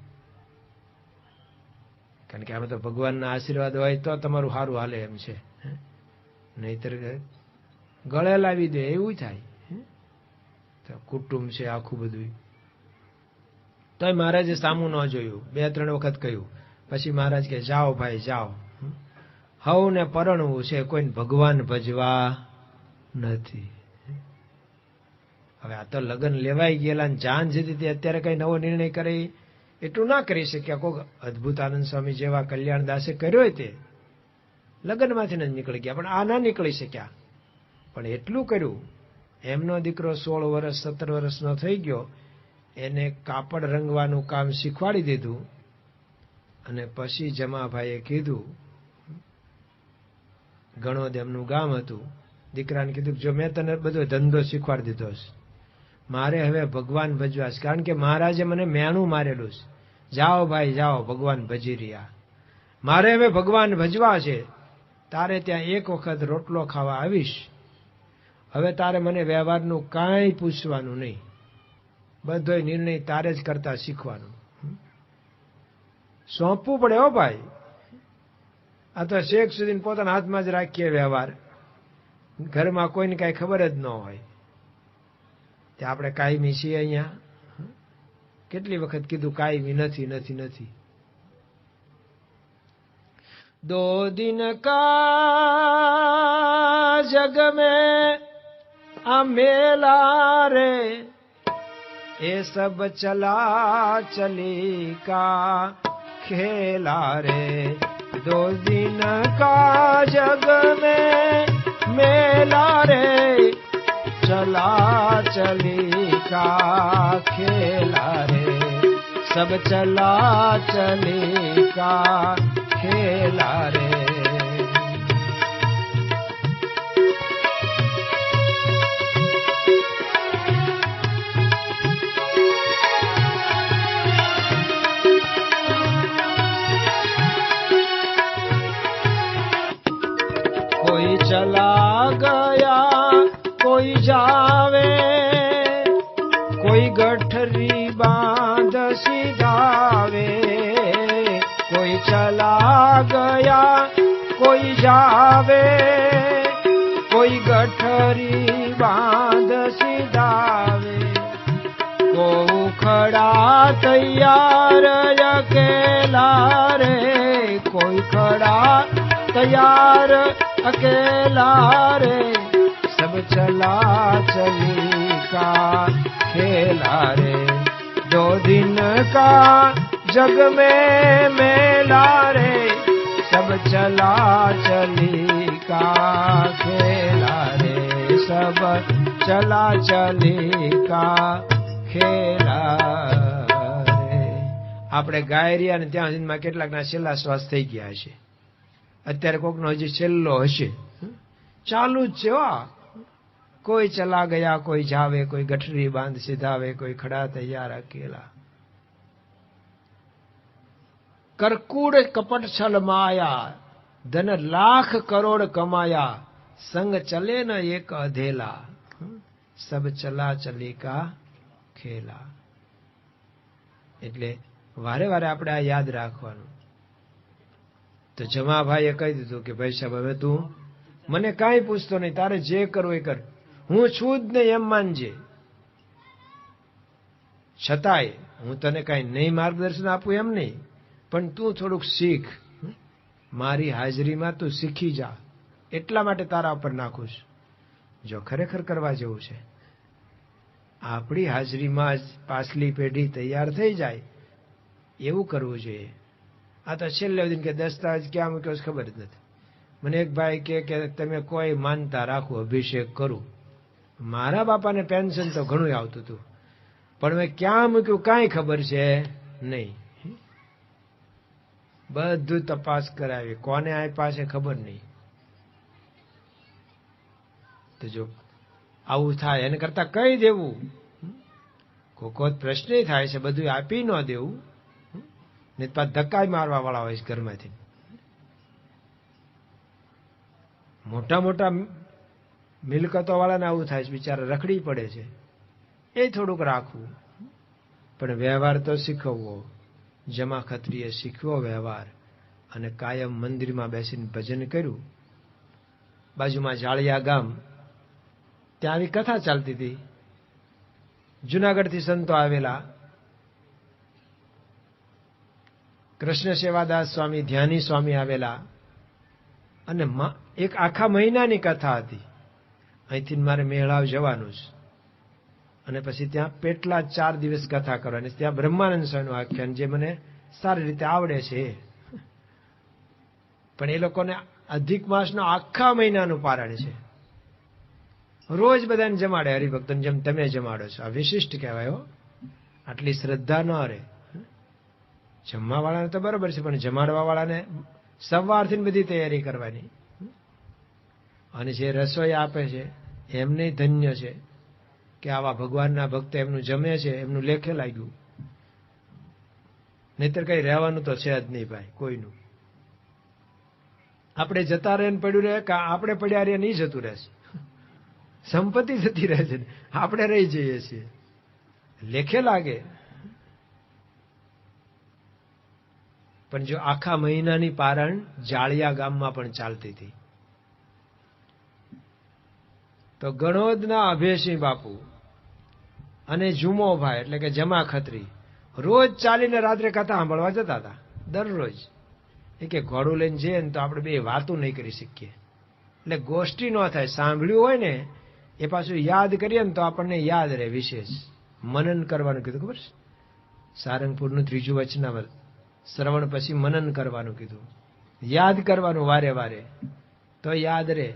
કારણ કે આમાં તો ભગવાનના આશીર્વાદ હોય તો તમારું સારું હાલે એમ છે, નહીતર ગળે લાવી દે એવું થાય. તો કુટુંબ છે આખું બધું. તોય મહારાજે સામું ન જોયું, 2-3 વખત કહ્યું. પછી મહારાજ કે જાઓ ભાઈ જાઓ, હવને પરણવું છે, કોઈને ભગવાન ભજવા નથી. હવે આ તો લગ્ન લેવાઈ ગયેલા ને જાન જતી હતી, અત્યારે કઈ નવો નિર્ણય કરે એટલું ના કરી શક્યા. કોઈક અદભુત આનંદ સ્વામી જેવા કલ્યાણદાસે કર્યો તે લગ્નમાંથી જ નીકળી ગયા, પણ આ ના નીકળી શક્યા. પણ એટલું કર્યું, એમનો દીકરો 16 વર્ષ 17 વર્ષનો થઈ ગયો, એને કાપડ રંગવાનું કામ શીખવાડી દીધું. અને પછી જમાભાઈએ કીધું, ગણોદ એમનું ગામ હતું, દીકરાને કીધું જો મેં તને બધો ધંધો શીખવાડી દીધો છે, મારે હવે ભગવાન ભજવા છે, કારણ કે મહારાજે મને મેણું મારેલું છે. જાઓ ભાઈ જાઓ, ભગવાન ભજી રહ્યા. મારે હવે ભગવાન ભજવા છે, તારે ત્યાં એક વખત રોટલો ખાવા આવીશ. હવે તારે મને વ્યવહારનું કાંઈ પૂછવાનું નહીં, બધો નિર્ણય તારે જ કરતા શીખવાનું. સોંપવું પડે હો ભાઈ. આ તો શેખ સુધી પોતાના હાથમાં જ રાખીએ વ્યવહાર. ઘરમાં કોઈને કાંઈ ખબર જ ન હોય. તે આપણે કાયમી છીએ અહીંયા. કેટલી વખત કીધું કાયમી નથી નથી નથી. दो दिन का जग में मेला रे ये सब चला चली का खेला रे. दो दिन का जग में मेला रे चला चली का खेला रे. सब चला चली का खेला रे. कोई चला गया कोई जावे कोई गठरी बांध सिधावे. कोई चला गया कोई जावे कोई गठरी बांध सिधावे. को खड़ा तैयार अकेला रे कोई खड़ा तैयार अकेला रे. सब चला चली का खेला रे. दो दिन का जग में मेला रे सब चला चली का खेला रे. सब चला चली का ખેલા રે. આપણે ગાય રહ્યા ને ત્યાં સુધીમાં કેટલાકના છેલ્લા શ્વાસ થઈ ગયા હશે. અત્યારે કોકનો હજી છેલ્લો હશે. ચાલુ જ છે. કોઈ ચલા ગયા કોઈ જાવે કોઈ ગઠરી બાંધ સિધાવે કોઈ ખડા તૈયાર અકેલા. કરકૂડ કપટ છલ માયા ધન લાખ કરોડ કમાયા સંગ ચલે ન એક અધેલા. સબ ચલા ચલી કા ખેલા. એટલે વારે વારે આપણે આ યાદ રાખવાનું. તો જમાભાઈએ કહી દીધું કે ભાઈ સાહેબ હવે તું મને કાંઈ પૂછતો નહીં, તારે જે કરવું એ કર, હું છું જ નહીં એમ માનજે. છતાંય હું તને કાંઈ નહીં માર્ગદર્શન આપું એમ નહીં, પણ તું થોડુંક શીખ. મારી હાજરીમાં તું શીખી જા, એટલા માટે તારા ઉપર નાખું છું. જો ખરેખર કરવા જેવું છે, આપણી હાજરીમાં જ પાછલી પેઢી તૈયાર થઈ જાય એવું કરવું જોઈએ. આ તો છેલ્લે સુધી કે દસ્તાવેજ ક્યાં મૂક્યો છે ખબર જ નથી. મને એક ભાઈ કે તમે કોઈ માનતા રાખો, અભિષેક કરું. મારા બાપાને પેન્શન તો ઘણું આવતું હતું, પણ મેં ક્યાં મૂક્યું કાંઈ ખબર છે નહીં. બધું તપાસ કરાવી, કોને આપ્યા છે ખબર નહીં. તો જો આવું થાય એને કરતા કહી દેવું. કોઈ પ્રશ્ન થાય છે બધું આપી ન દેવું, ને પાછા ધક્કા મારવા વાળા હોય છે ઘરમાંથી. મોટા મોટા મિલકતો વાળાને આવું થાય છે, બિચારા રખડી પડે છે. એ થોડુંક રાખવું, પણ વ્યવહાર તો શીખવવો. જમા ખત્રીએ શીખવો વ્યવહાર, અને કાયમ મંદિરમાં બેસીને ભજન કર્યું. બાજુમાં જાળિયા ગામ, ત્યાં આવી કથા ચાલતી હતી. જુનાગઢથી સંતો આવેલા, કૃષ્ણ સેવાદાસ સ્વામી, ધ્યાની સ્વામી આવેલા, અને એક આખા મહિનાની કથા હતી. અહીંથી મારે મેળાવ જવાનું છે, અને પછી ત્યાં પેટલા 4 દિવસ કથા કરવાની. ત્યાં બ્રહ્માનંદ સ્વામીનું આખ્યાન જે મને સારી રીતે આવડે છે, પણ એ લોકોને અધિક માસનો આખા મહિનાનું પારણ છે. રોજ બધાને જમાડે, હરિભક્તોને જેમ તમે જમાડો છો. આ વિશિષ્ટ કહેવાય. આટલી શ્રદ્ધા ન રહે. જમવા વાળાને તો બરોબર છે, પણ જમાડવા વાળાને સવારથી બધી તૈયારી કરવાની. અને જે રસોઈ આપે છે એમને ધન્ય છે કે આવા ભગવાનના ભક્ત એમનું જમે છે, એમનું લેખે લાગ્યું. નહીતર કઈ રહેવાનું તો છે જ નહીં ભાઈ કોઈનું. આપણે જતા રહે પડ્યું રહે, કે આપણે પડ્યા રહે નહીં જતું રહેશે. સંપત્તિ જતી રહે છે, આપણે રહી જઈએ છીએ. લેખે લાગે. પણ જો આખા મહિનાની પારણ જાળિયા ગામમાં પણ ચાલતી હતી. તો ગણોદના અભયસિંહ બાપુ અને જુમોભાઈ એટલે કે જમા ખત્રી રોજ ચાલીને રાત્રે કથા સાંભળવા જતા હતા દરરોજ. એ કે ઘોડું લઈને જઈએ ને તો આપણે બે વાતું નહીં કરી શકીએ, એટલે ગોષ્ઠી ન થાય. સાંભળ્યું હોય ને એ પાછું યાદ કરીએ ને તો આપણને યાદ રહે. વિશેષ મનન કરવાનું કીધું, ખબર છે? સારંગપુરનું 3જું વચનામૃત શ્રવણ પછી મનન કરવાનું કીધું, યાદ કરવાનું વારે વારે, તો યાદ રહે.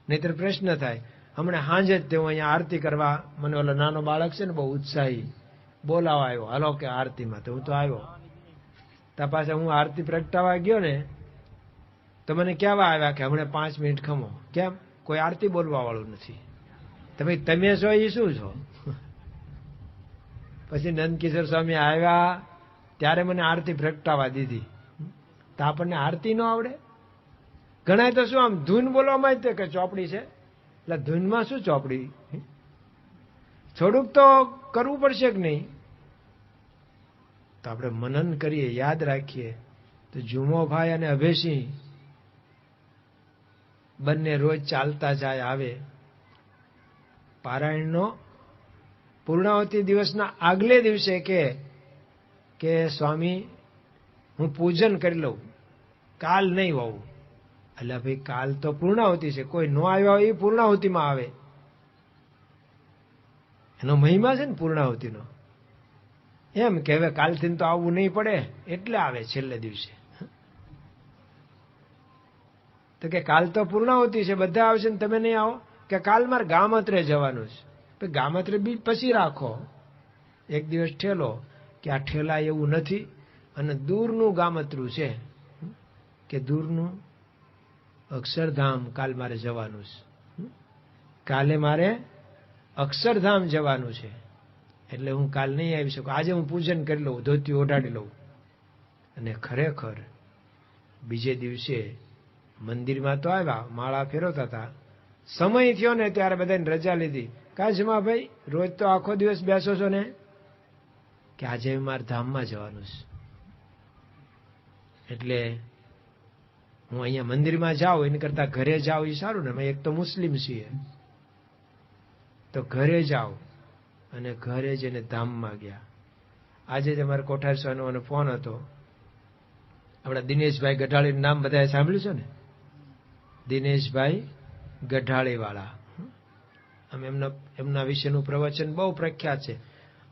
નહીતર પ્રશ્ન થાય. હમણાં સાંજે જ તે હું અહીંયા આરતી કરવા, મને ઓલો નાનો બાળક છે ને બહુ ઉત્સાહી, બોલાવા આવ્યો, હાલો કે આરતીમાં. તો હું તો આવ્યો, ત્યાં પાછા હું આરતી પ્રગટાવા ગયો ને તો મને કહેવા આવ્યા કે હમણાં 5 મિનિટ ખમો. કેમ? કોઈ આરતી બોલવા વાળું નથી. તમે છો એ શું છો? પછી નંદકિશોર સ્વામી આવ્યા ત્યારે મને આરતી પ્રગટાવા દીધી. તો આપણને આરતી ન આવડે? ઘણા તો શું આમ ધૂન બોલવામાં જ કે ચોપડી છે, એટલે ધૂનમાં શું ચોપડી? થોડુંક તો કરવું પડશે કે નહીં? તો આપણે મનન કરીએ, યાદ રાખીએ. તો જુમોભાઈ અને અભયસિંહ બંને રોજ ચાલતા જાય આવે. પારાયણનો પૂર્ણાવતી દિવસના આગલે દિવસે કે સ્વામી હું પૂજન કરી લઉં, કાલ નહીં હોવું. એટલે ભાઈ કાલ તો પૂર્ણાવતી છે, કોઈ ન આવ્યા હોય એ પૂર્ણાવતીમાં આવે. એનો મહિમા છે ને પૂર્ણાવતીનો. એમ કે હવે કાલથી તો આવવું નહીં પડે એટલે આવે છેલ્લે દિવસે. તો કે કાલ તો પૂર્ણાવતી છે, બધા આવશે ને તમે નહીં આવો? કે કાલ મારે ગામત્રે જવાનું છે. ગામત્રે બી પછી રાખો, એક દિવસ ઠેલો. કે આ ઠેલા એવું નથી, અને દૂરનું ગામત્રું છે, કે દૂરનું અક્ષરધામ કાલ મારે જવાનું છે. કાલે મારે અક્ષરધામ જવાનું છે, એટલે હું કાલ નહીં આવી શકું. આજે હું પૂજન કરી લઉં, ધોતી ઓઢાડી લઉં. અને ખરેખર બીજે દિવસે મંદિરમાં તો આવ્યા, માળા ફેરવતા હતા. સમય થયો ને ત્યારે બધાને રજા લીધી. કા જમાભાઈ રોજ તો આખો દિવસ બેસો છો ને? કે આજે મારે ધામમાં જવાનું છે, એટલે હું અહીંયા મંદિરમાં જાઉં એની કરતા ઘરે જાઉં એ સારું ને. એક તો મુસ્લિમ છીએ, તો ઘરે જાઓ. અને ઘરે જઈને ધામમાં ગયા. આજે જ અમારા કોઠાર સ્વામીનો ફોન હતો. આપણા દિનેશભાઈ ગઢાળીનું નામ બધાએ સાંભળ્યું છે ને? દિનેશભાઈ ગઢાળીવાળા. એમના વિશેનું પ્રવચન બહુ પ્રખ્યાત છે.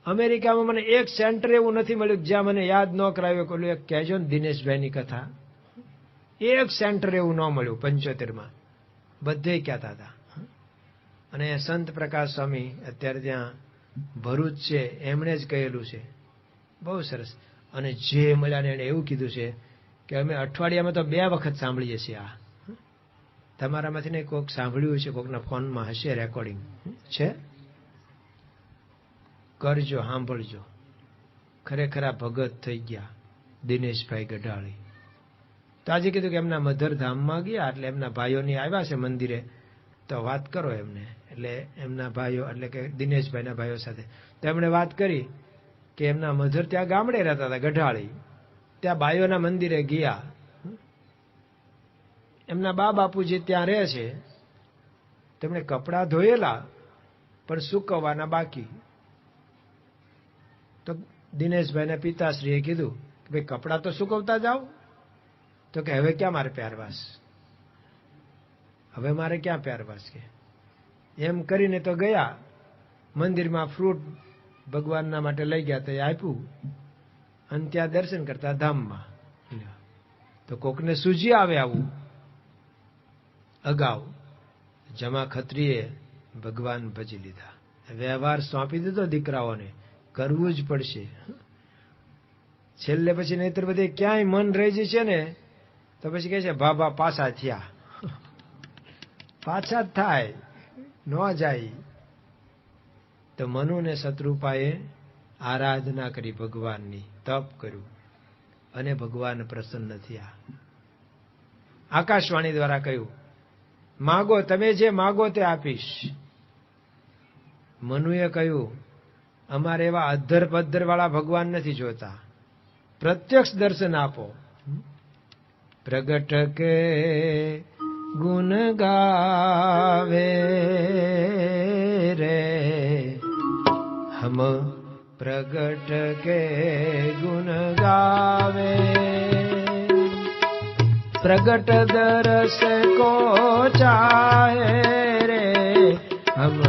અમેરિકામાં મને એક સેન્ટર એવું નથી મળ્યું જ્યાં મને યાદ ન કરાવ્યો કે એક કહેજો ને દિનેશભાઈની કથા. એક સેન્ટર એવું ન મળ્યું 75માં, બધે કહેતા હતા. અને સંત પ્રકાશ સ્વામી અત્યારે ત્યાં ભરૂચ છે, એમણે જ કહેલું છે, બહુ સરસ. અને જે મળ્યા ને એણે એવું કીધું છે કે અમે અઠવાડિયામાં તો 2 વખત સાંભળીએ છીએ. આ તમારામાંથી ને કોઈક સાંભળ્યું છે, કોઈકના ફોનમાં હશે રેકોર્ડિંગ છે, કરજો, સાંભળજો. ખરેખર આ ભગત થઈ ગયા દિનેશભાઈ ગઢાળી. તો આજે કીધું કે એમના મધરધામમાં ગયા, એટલે એમના ભાઈઓની આવ્યા છે મંદિરે, તો વાત કરો એમને. એટલે એમના ભાઈઓ એટલે કે દિનેશભાઈના ભાઈઓ સાથે તો એમણે વાત કરી કે એમના મધર ત્યાં ગામડે રહેતા હતા ગઢાળી, ત્યાં બાઈઓના મંદિરે ગયા. એમના બા બાપુજી ત્યાં રહે છે, તેમણે કપડાં ધોયેલા પણ સૂકવવાના બાકી. તો દિનેશભાઈના પિતાશ્રીએ કીધું કે ભાઈ કપડાં તો સૂકવતા જાઓ. તો કે હવે ક્યાં મારે પ્યારવાસ, હવે મારે ક્યાં પ્યારવાસ. કે એમ કરીને તો ગયા મંદિરમાં, ફ્રૂટ ભગવાનના માટે લઈ ગયા, તો એ આપ્યું. અને ત્યાં દર્શન કરતા ધામમાં. તો કોકને સૂજી આવે આવું. અગાઉ જમા ખત્રીએ ભગવાન ભજી લીધા, વ્યવહાર સોંપી દીધો દીકરાઓને, કરવું જ પડશે છેલ્લે. પછી નહીતર બધે ક્યાંય મન રહી જશે ને તો પછી કહે છે બાબા પાછા થયા. પાછા થાય ન જાય. તો મનુ ને શત્રુપાએ આરાધના કરી ભગવાનની, તપ કર્યું, અને ભગવાન પ્રસન્ન થયા. આકાશવાણી દ્વારા કહ્યું માગો, તમે જે માગો તે આપીશ. મનુએ કહ્યું અમારે એવા અધ્ધર પદ્ધર વાળા ભગવાન નથી જોતા, પ્રત્યક્ષ દર્શન આપો. પ્રગટ કે गुण गावे रे हम प्रगट के गुण गावे। प्रगट दरस को चाहे रे हम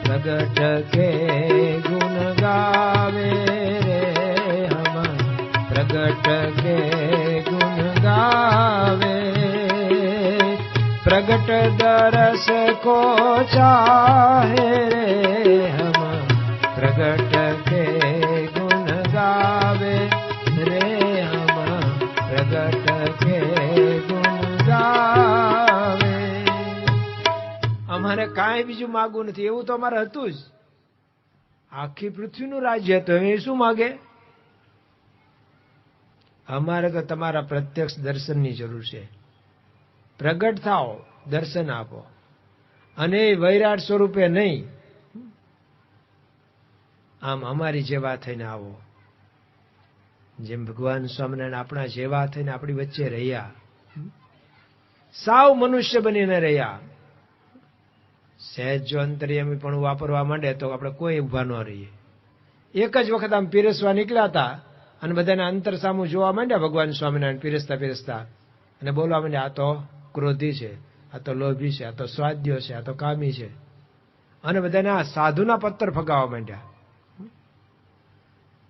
प्रगट के गुण गावे रे हम प्रगट के गुण गावे। प्रगट दरस को चाहे रे हम प्रगट के गुण गावे रे हम प्रगट के गुण गावे। અમારે કાંઈ બીજું માગવું નથી, એવું તો અમારે હતું જ. આખી પૃથ્વીનું રાજ્ય હતું, હવે શું માગે? અમારે તો તમારા પ્રત્યક્ષ દર્શનની જરૂર છે. પ્રગટ થાઓ, દર્શન આપો, અને વૈરાટ સ્વરૂપે નહીં, આમ અમારી જેવા થઈને આવો. જેમ ભગવાન સ્વામિનારાયણ આપણા જેવા થઈને આપણી વચ્ચે રહ્યા, સાવ મનુષ્ય બનીને રહ્યા. સહેજ જો અંતર્યામી પણ વાપરવા માંડે તો આપણે કોઈ ઉભા ન રહીએ. એક જ વખત આમ પીરસવા નીકળ્યા હતા અને બધાને અંતર સામું જોવા માંડ્યા ભગવાન સ્વામિનારાયણ પીરસતા પીરસતા, અને બોલવા માંડ્યા, આ તો ક્રોધી છે, આ તો લોભી છે, આ તો સ્વાદ્યો છે, આ તો કામી છે. અને બધાને આ સાધુના પત્તર ફગાવવા માંડ્યા.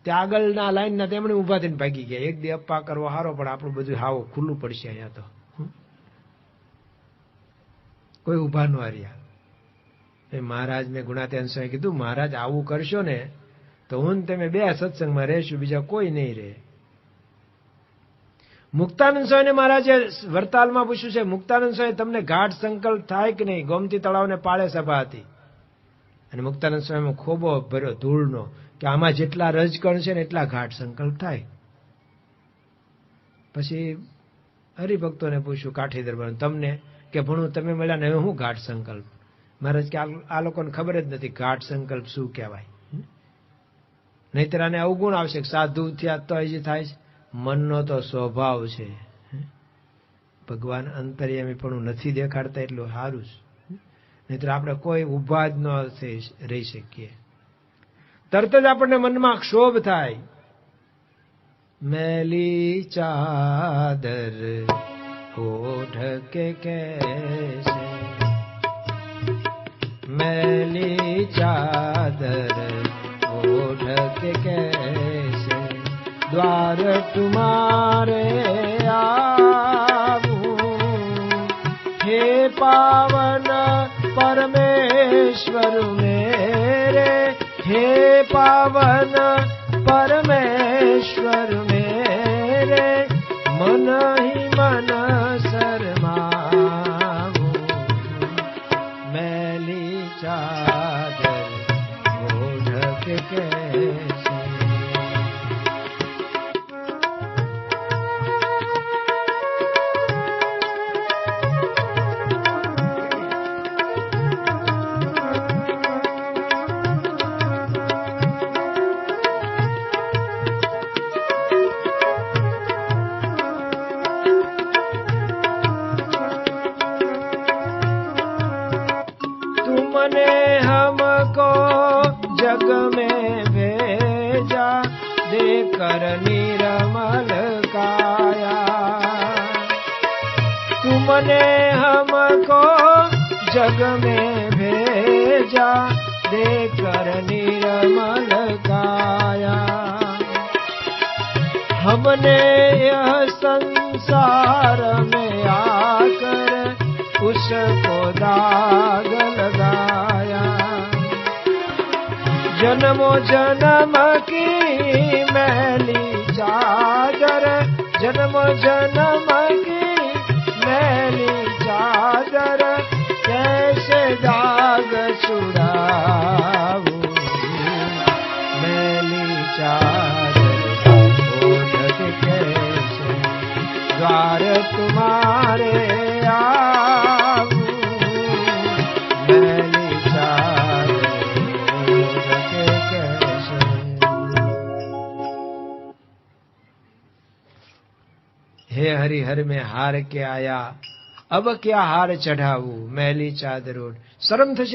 ત્યાં આગળના લાઈનના તેમણે ઉભા થઈને ભાગી ગયા. એક દી અપ્પા કરવો હારો, પણ આપણું બધું હાવ ખુલ્લું પડશે અહીંયા તો. કોઈ ઉભા ન રહ્યા. મહારાજ મેં ગુણાત્યાન સ્વામી કીધું, મહારાજ આવું કરશો ને તો હું તમે બે સત્સંગમાં રહેશું, બીજા કોઈ નહીં રહે. મુક્તાનંદ સ્વામીને મહારાજે વરતાલમાં પૂછ્યું છે, મુક્તાનંદ સ્વામી તમને ગાઢ સંકલ્પ થાય કે નહીં? ગોમતી તળાવને પાળે સભા હતી અને મુક્તાનંદ સ્વામી ખોબો ભર્યો ધૂળનો કે આમાં જેટલા રજકણ છે ને એટલા ગાઢ સંકલ્પ થાય. પછી હરિભક્તોને પૂછ્યું કાઠી દરબાર, તમને કે ભણું તમે મળ્યા ને હવે હું ગાઢ સંકલ્પ? મહારાજ કે આ લોકોને ખબર જ નથી ગાઢ સંકલ્પ શું કહેવાય. નહીતર આને અવગુણ આવશે. સાધુ થયા તો હજી થાય છે, મનનો તો સ્વભાવ છે. ભગવાન અંતર્યામી પણ નથી દેખાડતા એટલું સારું છે, નહીતર આપણે કોઈ ઉભા જ ન રહી શકીએ. તરત જ આપણને મનમાં ક્ષોભ થાય. મેલી ચાદર ઓઢ કે કેસે, मैली चादर ओढ़ के कैसे द्वार तुम्हारे आऊं, हे पावन परमेश्वर मेरे, हे पावन परमेश्वर मेरे, मन ही मन शर्माऊं, मैली चादर ओढ़ के कैसे। तुमने हमको जग में भेजा, देकर निर्मल काया। तुमने हमको जग में भेजा, देकर निर्मल काया। हमने यह संसार में आकर उसको दाग लगाया। जन्मों जन्म की मैली चादर, जन्मों जन्म की मैली चादर, कैसे दाग छुड़ाऊं, मैली चादर ओढ़ के कैसे द्वार तुम्हारे आऊं, मैली चादर ओढ़ के कैसे। हे हरिहर में हार के आया, અબ ક્યાં હાર ચઢાવું, મેલી ચાદરોડ. શરમ થશે